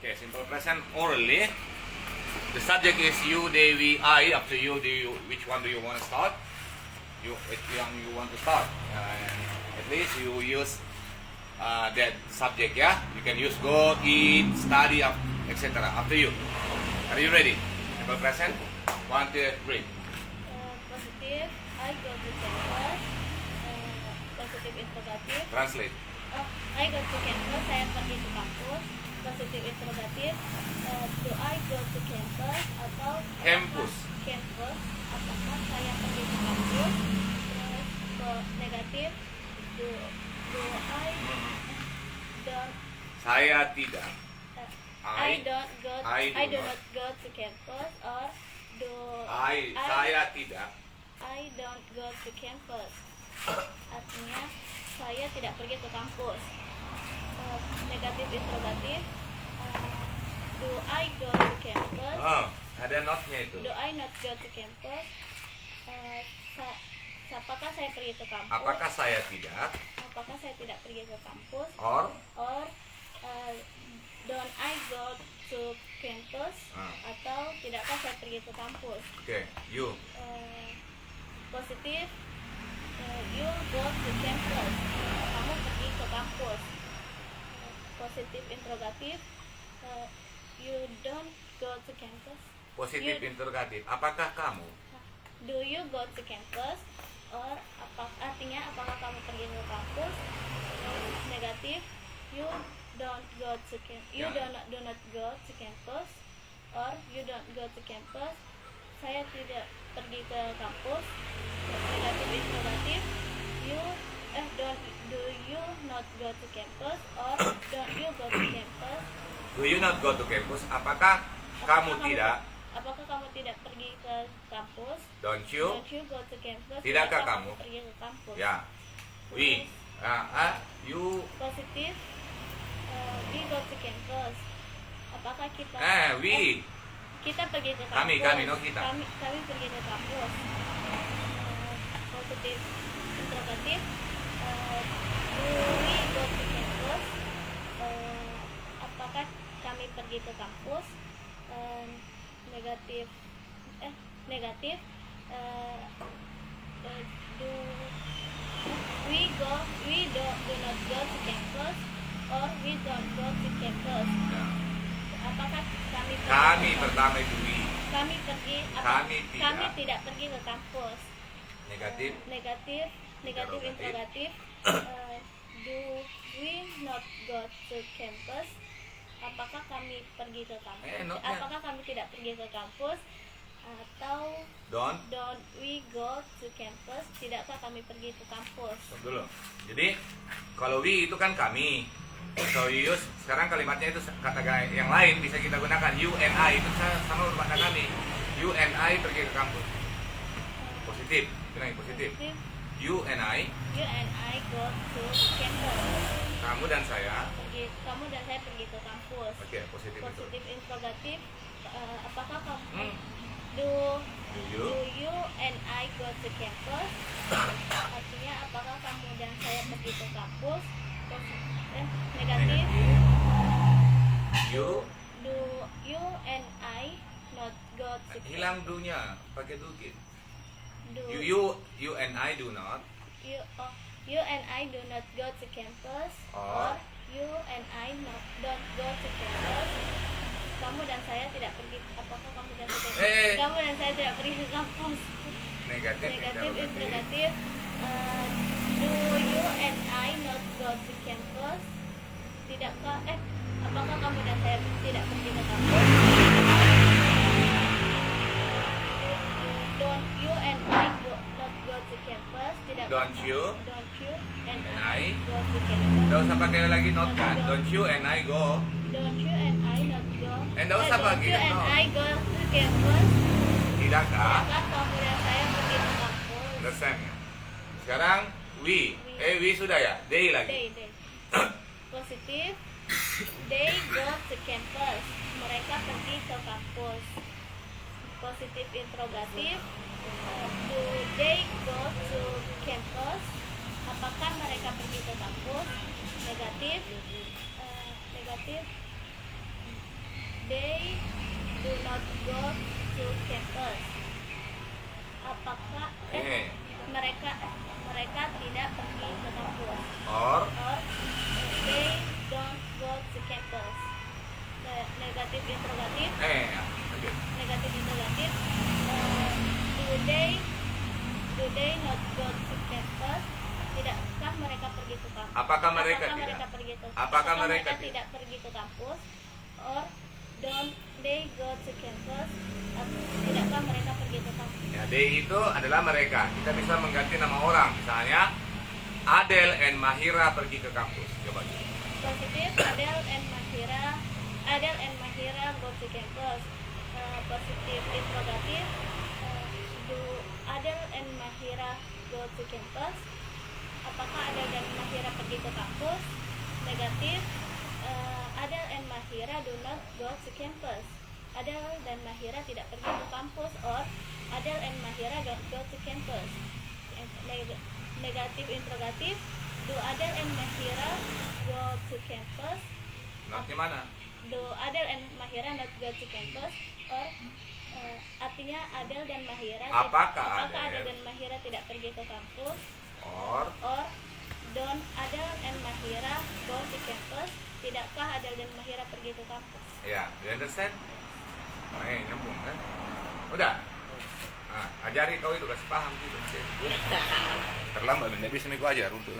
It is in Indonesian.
Okay, simple present orally. The subject is you, they, we, I. Up to you. Which one do you want to start? Which one you want to start? At least you use that subject, yeah. You can use go, eat, study, etc. Up to you. Are you ready? Simple present. 1, 2, 3. Positif, I go to campus. Positif interrogatif. Translate. I go to campus. Saya pergi ke kampus. Positif interrogatif. Do I go to campus atau Campus. Campus. Apakah saya pergi ke kampus? Negatif. Do I don't. Saya tidak. I do not go to campus or saya tidak. I don't go to campus. Artinya saya tidak pergi ke kampus. Negatif interrogatif. Do I go to campus? Ada notnya itu. Do I not go to campus? Apakah saya pergi ke kampus? Apakah saya tidak? Apakah saya tidak pergi ke kampus? Or don't I go to campus? Atau tidakkah saya pergi ke kampus? Okay, you. Positif. You go to campus. Kamu pergi ke kampus. Positif interrogatif. You don't go to campus. Positif interrogatif. Apakah kamu? Do you go to campus? Or artinya apakah kamu pergi ke kampus? Negatif. You don't go to campus. You do not go to campus. Or you don't go to campus. Saya tidak pergi ke kampus. Negatif interrogatif. Do you not go to campus? Or don't you go to campus? Do you not go to campus? Apakah kamu tidak? Apakah kamu tidak pergi ke kampus? Don't you go to campus? Tidakkah kamu pergi ke kampus? Ya. We. You. Positif. We go to campus. Apakah kita? We. Kita pergi ke kampus. Kami, no kita. Kami pergi ke kampus. Positif interrogatif. Do we go to campus? Apakah kami pergi ke kampus? Negatif. Do not go to campus or we don't go to campus. Apakah kami Pertama itu we. Kami pergi. Kami tidak pergi ke kampus. Negatif Interrogatif. Do we not go to campus? Apakah kami pergi ke kampus? Apakah kami tidak pergi ke kampus? Atau Don't we go to campus? Tidakkah kami pergi ke kampus? Dulu. Jadi kalau we itu kan kami. So you use, sekarang kalimatnya itu kata yang lain bisa kita gunakan. You and I itu sama bermakna kami. You and I pergi ke kampus. Positif. Bilang positif. You and I go to campus. Kamu dan saya pergi ke kampus. Oke, positif Interrogatif. Apakah kamu Do you and I go to campus? Artinya apakah kamu dan saya pergi ke kampus? Negatif. Do you and I not go to campus? Hilang do-nya, pakai dukit. Do You and I do not. You and I do not go to campus. Or you and I don't go to campus. Kamu dan saya tidak pergi. Apakah kamu dan saya tidak pergi ke kampus? Negatif interrogatif. Do you and I not go to campus? Tidakkah? Apakah kamu dan saya tidak pergi ke kampus? Don't you and I not go to campus? Don't you and I go to campus? Tidak usah pakai lagi not kan? Don't you and I go. Don't you and I not go? Tidak usah pakai Don't you and no. I go to campus? Tidakkah? Kamu dan saya pergi ke kampus? Understand ya? Sekarang we sudah ya? They lagi. They. Positif. They go to campus. Mereka pergi ke kampus. Positif interrogatif. Do they go to campus? Apakah mereka pergi ke kampus? Negatif. they do not go to campus? Apakah mereka tidak pergi ke kampus? Or They don't go to campus. Negatif interrogatif. Lanjut. Negatif interrogatif. Do they not go to campus? Tidakkah mereka pergi ke kampus? Apakah mereka Apakah mereka mereka tidak pergi ke kampus? Or don't they go to campus? Tidakkah mereka pergi ke kampus? Ya, they itu adalah mereka. Kita bisa mengganti nama orang. Misalnya Adele and Mahira pergi ke kampus. Coba. Positif, Adele and Mahira go to campus. Positif interrogatif. Do Adele and Mahira go to campus? Apakah Adele dan Mahira pergi ke kampus? Negatif. Adele and Mahira do not go to campus. Adele dan Mahira tidak pergi ke kampus. Or Adele and Mahira don't go to campus. Negatif interrogatif. Do Adele and Mahira go to campus? Nanti mana? Do Adele and Mahira not go to campus? Or artinya Adele dan Mahira Apakah Adele dan Mahira tidak pergi ke kampus? Or Don't Adele and Mahira go to campus? Tidakkah Adele dan Mahira pergi ke kampus? ya, you understand? Nyambung kan? Udah. Nah, ajari kau itu kasih paham gitu. Terlambat, tidak bisa aku ajar untuk